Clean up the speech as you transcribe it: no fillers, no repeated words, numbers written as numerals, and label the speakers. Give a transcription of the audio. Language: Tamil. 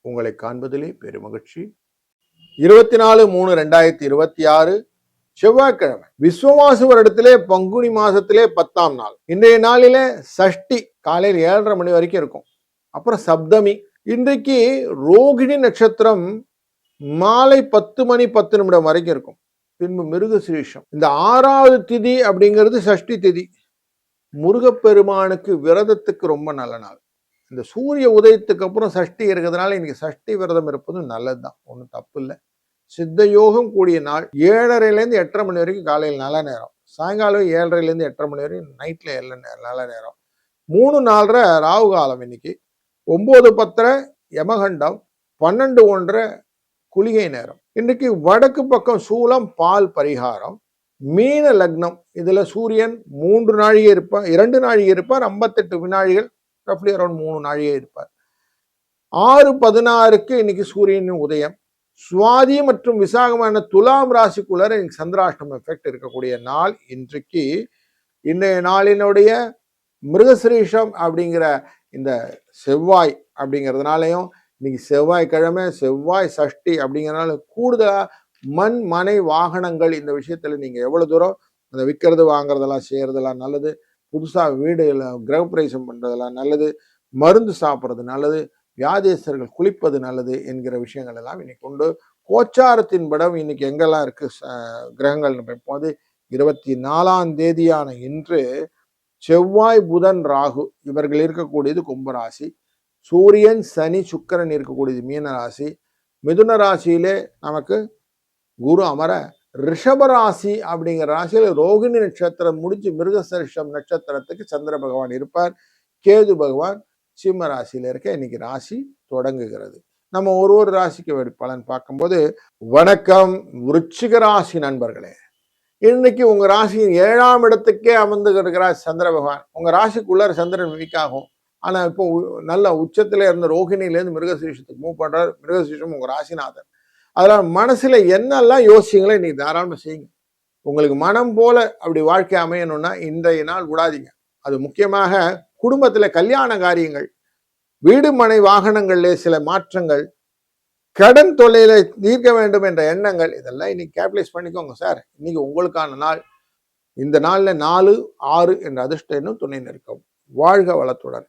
Speaker 1: உங்களை காண்பதிலே பெருமகிழ்ச்சி. 24/3/2026 செவ்வாய்க்கிழமை, விஸ்வவாசு வருடத்திலே பங்குனி மாசத்திலே 10ஆம் நாள். இன்றைய நாளிலே சஷ்டி காலையில் 7:30 மணி வரைக்கும் இருக்கும். அப்புறம் சப்தமி. இன்றைக்கு ரோகிணி நட்சத்திரம் மாலை 10:10 வரைக்கும் இருக்கும். பின்பு மிருகசீரிஷம். இந்த 6வது திதி அப்படிங்கிறது சஷ்டி திதி. முருகப்பெருமானுக்கு விரதத்துக்கு ரொம்ப நல்ல நாள். இந்த சூரிய உதயத்துக்கு அப்புறம் சஷ்டி இருக்கிறதுனால இன்னைக்கு சஷ்டி விரதம் இருப்பது நல்லதுதான், ஒன்றும் தப்பு இல்லை. சித்த யோகம் கூடிய நாள். 7:30 8:30 மணி வரைக்கும் காலையில் நல்ல நேரம். சாயங்காலம் 7:30 8:30 மணி வரைக்கும் நைட்ல நல்ல நேரம். 3:04 ராகு காலம். இன்னைக்கு 9:10 யமகண்டம், 12:01 குளிகை நேரம். இன்றைக்கு வடக்கு பக்கம் சூலம், பால் பரிகாரம். மீன லக்னம். இதுல சூரியன் 3 நாழிகை இருப்பார், 2 நாழிகை இருப்பார், 58 வினாழிகள், ரஃப்லி அரௌண்ட் 3 நாழிகை இருப்பார். 6:16 இன்னைக்கு சூரியனின் உதயம். சுவாதி மற்றும் விசாகமான துலாம் ராசிக்குள்ள இன்னைக்கு சந்திராஷ்டம எஃபெக்ட் இருக்கக்கூடிய நாள் இன்றைக்கு. இன்றைய நாளினுடைய மிருகசிரீஷம் அப்படிங்கிற இந்த செவ்வாய் அப்படிங்கிறதுனாலையும் இன்னைக்கு செவ்வாய்க்கிழமை, செவ்வாய் சஷ்டி அப்படிங்கிறதுனால கூடுதலா மண் மனை வாகனங்கள் இந்த விஷயத்துல நீங்க எவ்வளவு தூரம் அந்த விற்கிறது வாங்குறதெல்லாம் செய்யறதெல்லாம் நல்லது. புதுசா வீடு கிரகப்பிரவேசம் பண்றதெல்லாம் நல்லது. மருந்து சாப்பிட்றது நல்லது. வியாதேசர்கள் குளிப்பது நல்லது என்கிற விஷயங்கள் எல்லாம் இன்னைக்கு உண்டு. கோச்சாரத்தின் படம் இன்னைக்கு எங்கெல்லாம் இருக்கு கிரகங்கள் போது 24ஆம் தேதியான இன்று செவ்வாய், புதன், ராகு இவர்கள் இருக்கக்கூடியது கும்பராசி. சூரியன், சனி, சுக்கிரன் இருக்கக்கூடியது மீன ராசி. மிதுன ராசியிலே நமக்கு குரு அமர ரிஷபராசி அப்படிங்கிற ராசியில ரோகிணி நட்சத்திரம் முடிச்சு மிருகசரிஷம் நட்சத்திரத்துக்கு சந்திர பகவான் இருப்பார். கேது பகவான் சிம்ம ராசியில இருக்க இன்னைக்கு ராசி தொடங்குகிறது. நம்ம ஒரு ராசிக்கு பலன் பார்க்கும்போது, வணக்கம் விருச்சிக ராசி நண்பர்களே. இன்னைக்கு உங்க ராசியின் 7ஆம் இடத்துக்கே அமர்ந்து இருக்கிறார் சந்திர பகவான். உங்க ராசிக்குள்ள சந்திரன் வீக் ஆகும். ஆனா இப்போ நல்ல உச்சத்துல இருந்த ரோகிணியிலேருந்து மிருகசீரிஷத்துக்கு மூவ் பண்றார். மிருகசீரிஷம் உங்க ராசிநாதன். அதனால மனசுல என்னெல்லாம் யோசிங்களோ இன்னைக்கு தாராளமா செய்யுங்க. உங்களுக்கு மனம் போல அப்படி வாழ்க்கை அமையணும்னா இன்றைய நாள் விடாதீங்க. அது முக்கியமாக குடும்பத்துல கல்யாண காரியங்கள், வீடு மனை வாகனங்கள்ல சில மாற்றங்கள், கடன் தொல்லையில தீர்க்க வேண்டும் என்ற எண்ணங்கள், இதெல்லாம் இன்னைக்கு கேபிடலைஸ் பண்ணிக்கோங்க சார். இன்னைக்கு உங்களுக்கான நாள். இந்த நாள்ல 4, 6 என்ற அதிர்ஷ்ட எண்ணும் துணை நிற்கும். வாழ்க வளத்துடன்.